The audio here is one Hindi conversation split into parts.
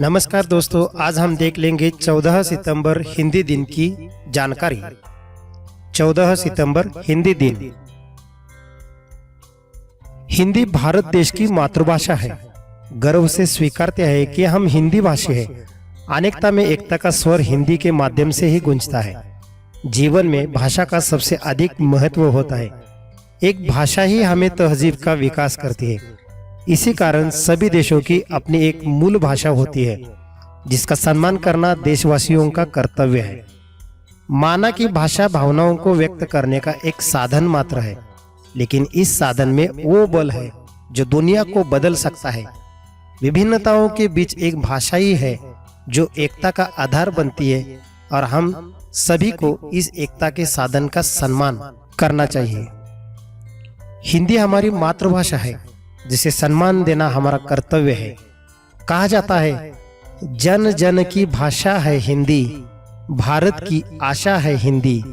नमस्कार दोस्तों, आज हम देख लेंगे 14 सितंबर हिंदी दिन की जानकारी। 14 सितंबर हिंदी दिन। हिंदी भारत देश की मातृभाषा है। गर्व से स्वीकारते हैं कि हम हिंदी भाषी हैं। अनेकता में एकता का स्वर हिंदी के माध्यम से ही गूंजता है। जीवन में भाषा का सबसे अधिक महत्व होता है। एक भाषा ही हमें तहजीब का विकास करती है। इसी कारण सभी देशों की अपनी एक मूल भाषा होती है, जिसका सम्मान करना देशवासियों का कर्तव्य है। माना कि भाषा भावनाओं को व्यक्त करने का एक साधन मात्र है, लेकिन इस साधन में वो बल है जो दुनिया को बदल सकता है। विभिन्नताओं के बीच एक भाषा ही है जो एकता का आधार बनती है, और हम सभी को इस एकता के साधन का सम्मान करना चाहिए। हिंदी हमारी मातृभाषा है, जिसे सम्मान देना हमारा कर्तव्य है। कहा जाता है, जन जन की भाषा है हिंदी, भारत की आशा है हिंदी।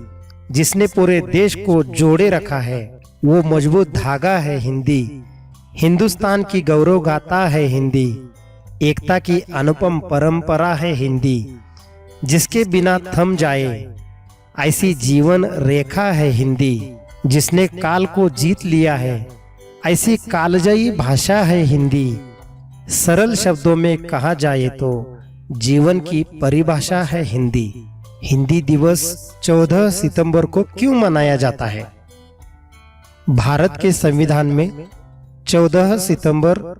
जिसने पूरे देश को जोड़े रखा है, वो मजबूत धागा है हिंदी। हिंदुस्तान की गौरव गाथा है हिंदी, एकता की अनुपम परंपरा है हिंदी। जिसके बिना थम जाए ऐसी जीवन रेखा है हिंदी। जिसने काल को जीत लिया है, ऐसी कालजयी भाषा है हिंदी। सरल शब्दों में कहा जाए तो जीवन की परिभाषा है हिंदी। हिंदी दिवस 14 सितंबर को क्यों मनाया जाता है? भारत के संविधान में 14 सितंबर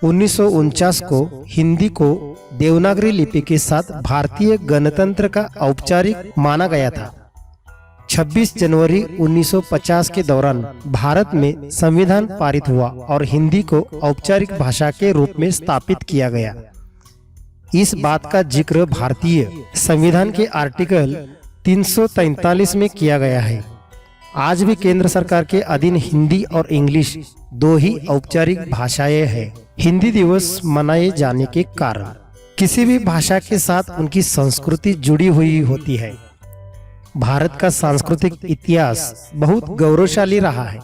1949 को हिंदी को देवनागरी लिपि के साथ भारतीय गणतंत्र का औपचारिक माना गया था। 26 जनवरी 1950 के दौरान भारत में संविधान पारित हुआ और हिंदी को औपचारिक भाषा के रूप में स्थापित किया गया। इस बात का जिक्र भारतीय संविधान के आर्टिकल 343 में किया गया है। आज भी केंद्र सरकार के अधीन हिंदी और इंग्लिश दो ही औपचारिक भाषाएं हैं। हिंदी दिवस मनाए जाने के कारण किसी भी भाषा के साथ उनकी संस्कृति जुड़ी हुई होती है। भारत का सांस्कृतिक इतिहास बहुत गौरवशाली रहा है।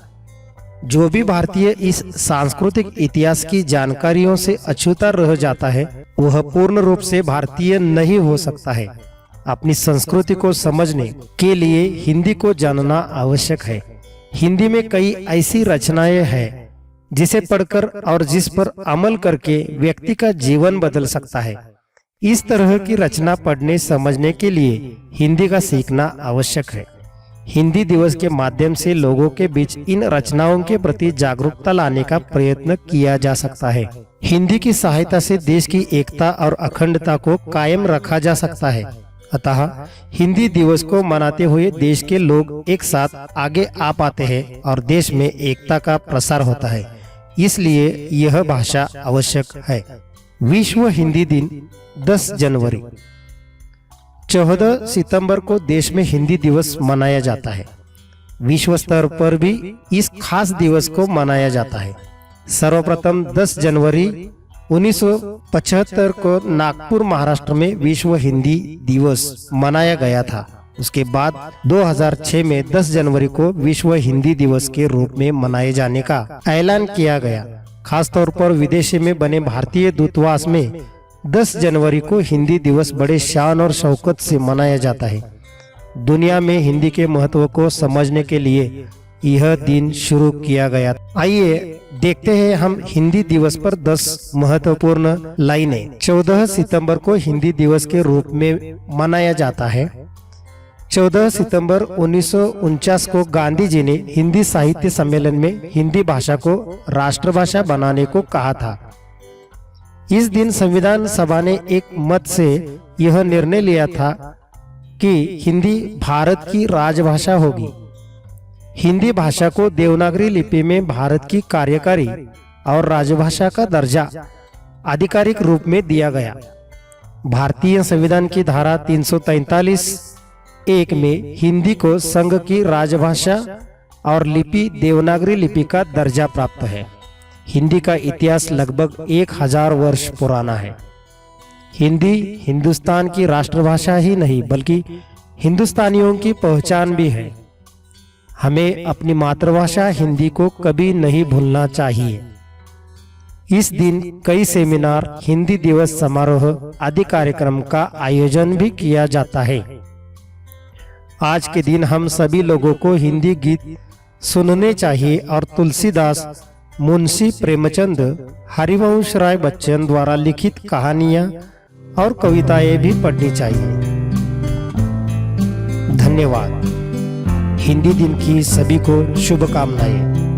जो भी भारतीय इस सांस्कृतिक इतिहास की जानकारियों से अछूता रह जाता है, वह पूर्ण रूप से भारतीय नहीं हो सकता है। अपनी संस्कृति को समझने के लिए हिंदी को जानना आवश्यक है। हिंदी में कई ऐसी रचनाएं हैं जिसे पढ़कर और जिस पर अमल करके व्यक्ति का जीवन बदल सकता है। इस तरह की रचना पढ़ने समझने के लिए हिंदी का सीखना आवश्यक है। हिंदी दिवस के माध्यम से लोगों के बीच इन रचनाओं के प्रति जागरूकता लाने का प्रयत्न किया जा सकता है। हिंदी की सहायता से देश की एकता और अखंडता को कायम रखा जा सकता है। अतः हिंदी दिवस को मनाते हुए देश के लोग एक साथ आगे आ पाते हैं और देश में एकता का प्रसार होता है। इसलिए यह भाषा आवश्यक है। विश्व हिंदी दिन 10 जनवरी। 14 सितंबर को देश में हिंदी दिवस मनाया जाता है। विश्व स्तर पर भी इस खास दिवस को मनाया जाता है। सर्वप्रथम 10 जनवरी 1975 को नागपुर, महाराष्ट्र में विश्व हिंदी दिवस मनाया गया था। उसके बाद 2006 में 10 जनवरी को विश्व हिंदी दिवस के रूप में मनाए जाने का ऐलान किया गया। खासतौर पर विदेशी में बने भारतीय दूतावास में 10 जनवरी को हिंदी दिवस बड़े शान और शौकत से मनाया जाता है। दुनिया में हिंदी के महत्व को समझने के लिए यह दिन शुरू किया गया। आइए देखते हैं हम हिंदी दिवस पर 10 महत्वपूर्ण लाइनें। 14 सितंबर को हिंदी दिवस के रूप में मनाया जाता है। 14 सितंबर 1949 को गांधी जी ने हिंदी साहित्य सम्मेलन में हिंदी भाषा को राष्ट्रभाषा बनाने को कहा था। इस दिन संविधान सभा ने एक मत से यह निर्णय लिया था कि हिंदी भारत की राजभाषा होगी। हिंदी भाषा को देवनागरी लिपि में भारत की कार्यकारी और राजभाषा का दर्जा आधिकारिक रूप में दिया गया। भारतीय संविधान की धारा 343(1) में हिंदी को संघ की राजभाषा और लिपि देवनागरी लिपि का दर्जा प्राप्त है। हिंदी का इतिहास लगभग 1000 वर्ष पुराना है। हिंदी हिंदुस्तान की राष्ट्रभाषा ही नहीं, बल्कि हिंदुस्तानियों की पहचान भी है। हमें अपनी मातृभाषा हिंदी को कभी नहीं भूलना चाहिए। इस दिन कई सेमिनार, हिंदी दिवस समारोह आदि कार्यक्रम का आयोजन भी किया जाता है। आज के दिन हम सभी लोगों को हिंदी गीत सुनने चाहिए और तुलसीदास, मुंशी प्रेमचंद, हरिवंश राय बच्चन द्वारा लिखित कहानियां और कविताएं भी पढ़नी चाहिए। धन्यवाद। हिंदी दिन की सभी को शुभकामनाएं।